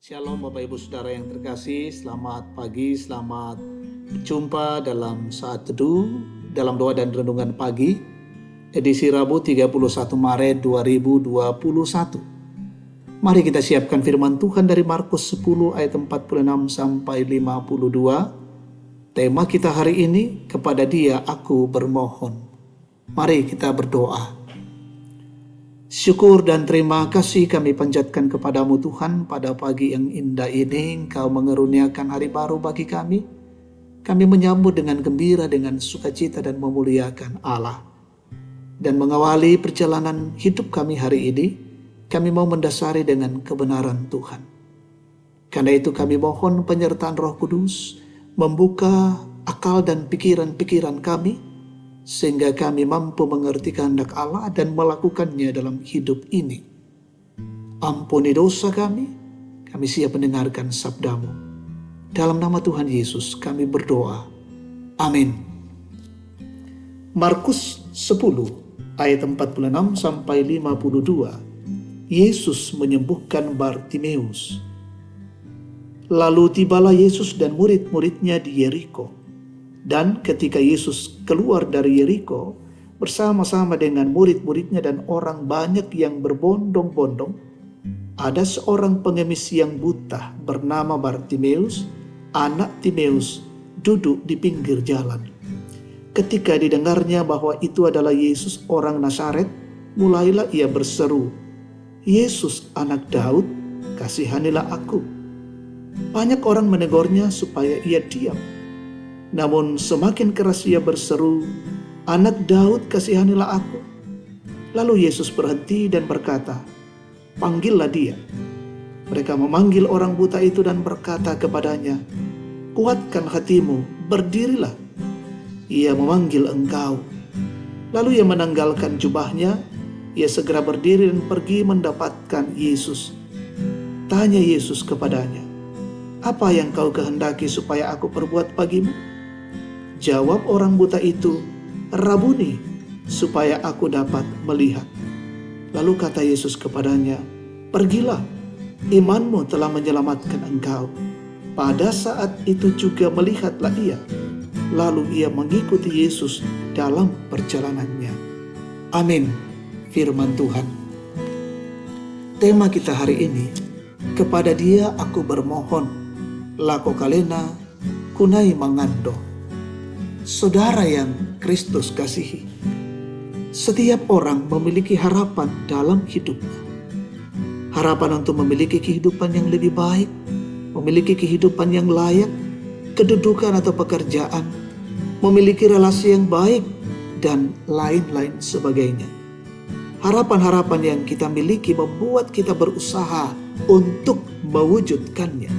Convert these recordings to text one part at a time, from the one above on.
Shalom Bapak Ibu Saudara yang terkasih, selamat pagi, selamat berjumpa dalam saat teduh, dalam doa dan renungan pagi, edisi Rabu 31 Maret 2021. Mari kita siapkan firman Tuhan dari Markus 10 ayat 46 sampai 52. Tema kita hari ini, kepada Dia aku bermohon. Mari kita berdoa. Syukur dan terima kasih kami panjatkan kepadamu Tuhan pada pagi yang indah ini. Engkau mengeruniakan hari baru bagi kami. Kami menyambut dengan gembira, dengan sukacita dan memuliakan Allah. Dan mengawali perjalanan hidup kami hari ini, kami mau mendasari dengan kebenaran Tuhan. Karena itu kami mohon penyertaan Roh Kudus, membuka akal dan pikiran-pikiran kami, sehingga kami mampu mengerti kehendak Allah dan melakukannya dalam hidup ini. Ampuni dosa kami siap mendengarkan sabdamu. Dalam nama Tuhan Yesus kami berdoa. Amin. Markus 10 ayat 46 sampai 52. Yesus menyembuhkan Bartimeus. Lalu tibalah Yesus dan murid-muridnya di Yeriko. Dan ketika Yesus keluar dari Yeriko bersama-sama dengan murid-muridnya dan orang banyak yang berbondong-bondong, ada seorang pengemis yang buta bernama Bartimeus, anak Timeus, duduk di pinggir jalan. Ketika didengarnya bahwa itu adalah Yesus orang Nazaret, mulailah ia berseru, "Yesus anak Daud, kasihanilah aku." Banyak orang menegurnya supaya ia diam. Namun semakin keras ia berseru, "Anak Daud, kasihanilah aku." Lalu Yesus berhenti dan berkata, "Panggillah dia." Mereka memanggil orang buta itu dan berkata kepadanya, "Kuatkan hatimu, berdirilah. Ia memanggil engkau." Lalu ia menanggalkan jubahnya, ia segera berdiri dan pergi mendapatkan Yesus. Tanya Yesus kepadanya, "Apa yang kau kehendaki supaya aku perbuat bagimu?" Jawab orang buta itu, "Rabuni, supaya aku dapat melihat." Lalu kata Yesus kepadanya, "Pergilah, imanmu telah menyelamatkan engkau." Pada saat itu juga melihatlah ia. Lalu ia mengikuti Yesus dalam perjalanannya. Amin. Firman Tuhan. Tema kita hari ini, kepada Dia aku bermohon, lako kalena kunai mangando. Saudara yang Kristus kasihi, setiap orang memiliki harapan dalam hidupnya. Harapan untuk memiliki kehidupan yang lebih baik, memiliki kehidupan yang layak, kedudukan atau pekerjaan, memiliki relasi yang baik, dan lain-lain sebagainya. Harapan-harapan yang kita miliki membuat kita berusaha untuk mewujudkannya.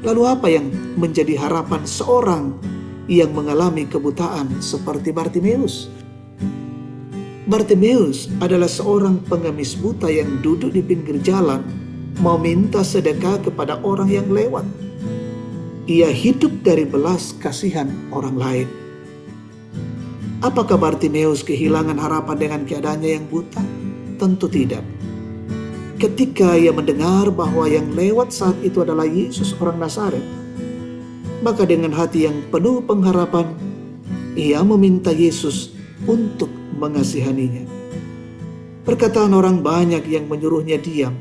Lalu apa yang menjadi harapan seorang yang mengalami kebutaan seperti Bartimeus? Bartimeus adalah seorang pengemis buta yang duduk di pinggir jalan, meminta sedekah kepada orang yang lewat. Ia hidup dari belas kasihan orang lain. Apakah Bartimeus kehilangan harapan dengan keadaannya yang buta? Tentu tidak. Ketika ia mendengar bahwa yang lewat saat itu adalah Yesus orang Nazaret, maka dengan hati yang penuh pengharapan, ia meminta Yesus untuk mengasihaninya. Perkataan orang banyak yang menyuruhnya diam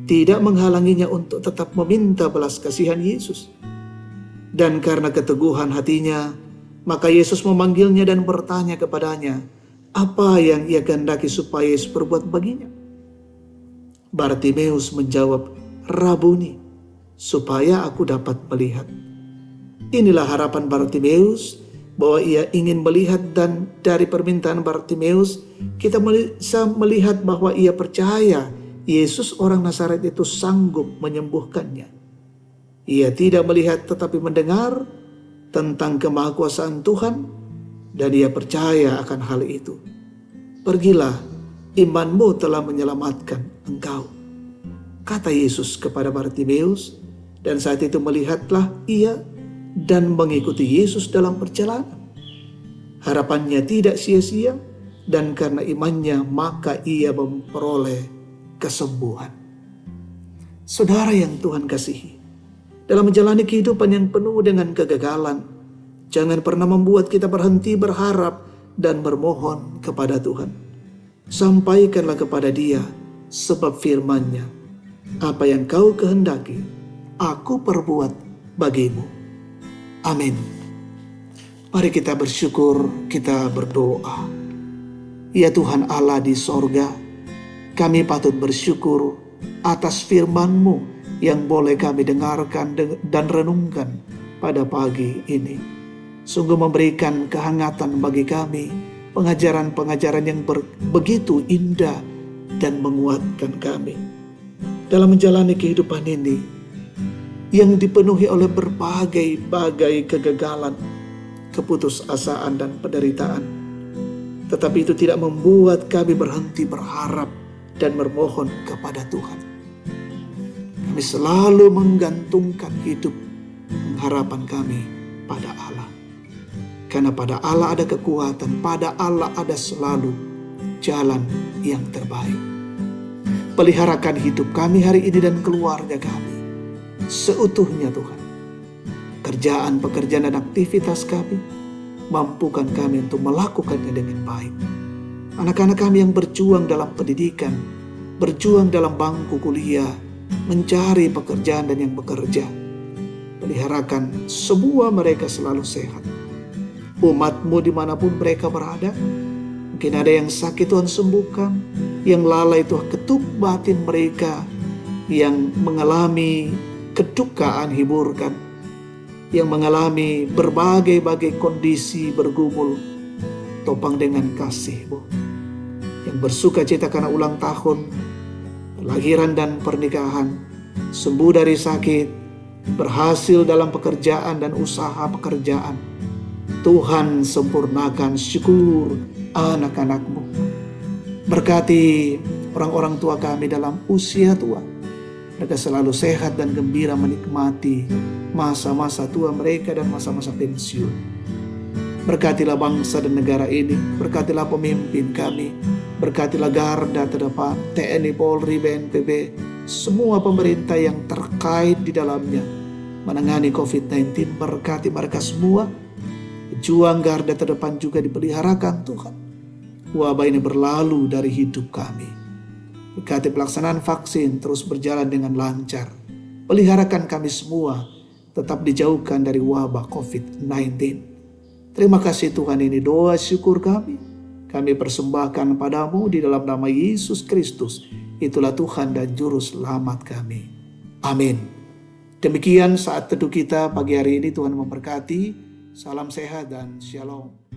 tidak menghalanginya untuk tetap meminta belas kasihan Yesus. Dan karena keteguhan hatinya, maka Yesus memanggilnya dan bertanya kepadanya, apa yang ia kehendaki supaya Yesus perbuat baginya. Bartimeus menjawab, "Rabuni, supaya aku dapat melihat." Inilah harapan Bartimeus, bahwa ia ingin melihat, dan dari permintaan Bartimeus kita bisa melihat bahwa ia percaya Yesus orang Nazaret itu sanggup menyembuhkannya. Ia tidak melihat tetapi mendengar tentang kemahakuasaan Tuhan, dan ia percaya akan hal itu. "Pergilah, imanmu telah menyelamatkan engkau," kata Yesus kepada Bartimeus, dan saat itu melihatlah ia dan mengikuti Yesus dalam perjalanan. Harapannya tidak sia-sia, dan karena imannya maka ia memperoleh kesembuhan. Saudara yang Tuhan kasihi, dalam menjalani kehidupan yang penuh dengan kegagalan, jangan pernah membuat kita berhenti berharap dan bermohon kepada Tuhan. Sampaikanlah kepada Dia sebab firman-Nya, apa yang kau kehendaki, aku perbuat bagimu. Amin. Mari kita bersyukur, kita berdoa. Ya Tuhan Allah di sorga, kami patut bersyukur atas firman-Mu yang boleh kami dengarkan dan renungkan pada pagi ini. Sungguh memberikan kehangatan bagi kami, pengajaran-pengajaran yang begitu indah dan menguatkan kami dalam menjalani kehidupan ini yang dipenuhi oleh berbagai kegagalan, keputusasaan dan penderitaan. Tetapi itu tidak membuat kami berhenti berharap dan bermohon kepada Tuhan. Kami selalu menggantungkan hidup pengharapan kami pada Allah. Karena pada Allah ada kekuatan, pada Allah ada selalu jalan yang terbaik. Peliharakan hidup kami hari ini dan keluarga kami seutuhnya Tuhan. Pekerjaan dan aktivitas kami, mampukan kami untuk melakukannya dengan baik. Anak-anak kami yang berjuang dalam pendidikan, berjuang dalam bangku kuliah, mencari pekerjaan dan yang bekerja, peliharakan semua mereka selalu sehat. Umat-Mu dimanapun mereka berada, mungkin ada yang sakit Tuhan sembuhkan, yang lalai Tuhan ketuk batin mereka, yang mengalami kedukaan hiburkan, yang mengalami berbagai kondisi bergumul, topang dengan kasih-Mu. Yang bersuka cita karena ulang tahun, kelahiran dan pernikahan, sembuh dari sakit, berhasil dalam pekerjaan dan usaha pekerjaan. Tuhan sempurnakan syukur anak-anak-Mu. Berkati orang-orang tua kami dalam usia tua. Mereka selalu sehat dan gembira menikmati masa-masa tua mereka dan masa-masa pensiun. Berkatilah bangsa dan negara ini, berkatilah pemimpin kami, berkatilah garda terdepan, TNI, Polri, BNPB, semua pemerintah yang terkait di dalamnya menangani COVID-19, berkati mereka semua. Pejuang garda terdepan juga dipeliharakan Tuhan. Wabah ini berlalu dari hidup kami. Berkati pelaksanaan vaksin terus berjalan dengan lancar. Peliharakan kami semua tetap dijauhkan dari wabah COVID-19. Terima kasih Tuhan, ini doa syukur kami. Kami persembahkan padamu di dalam nama Yesus Kristus. Itulah Tuhan dan Juru Selamat kami. Amin. Demikian saat teduh kita pagi hari ini, Tuhan memberkati. Salam sehat dan shalom.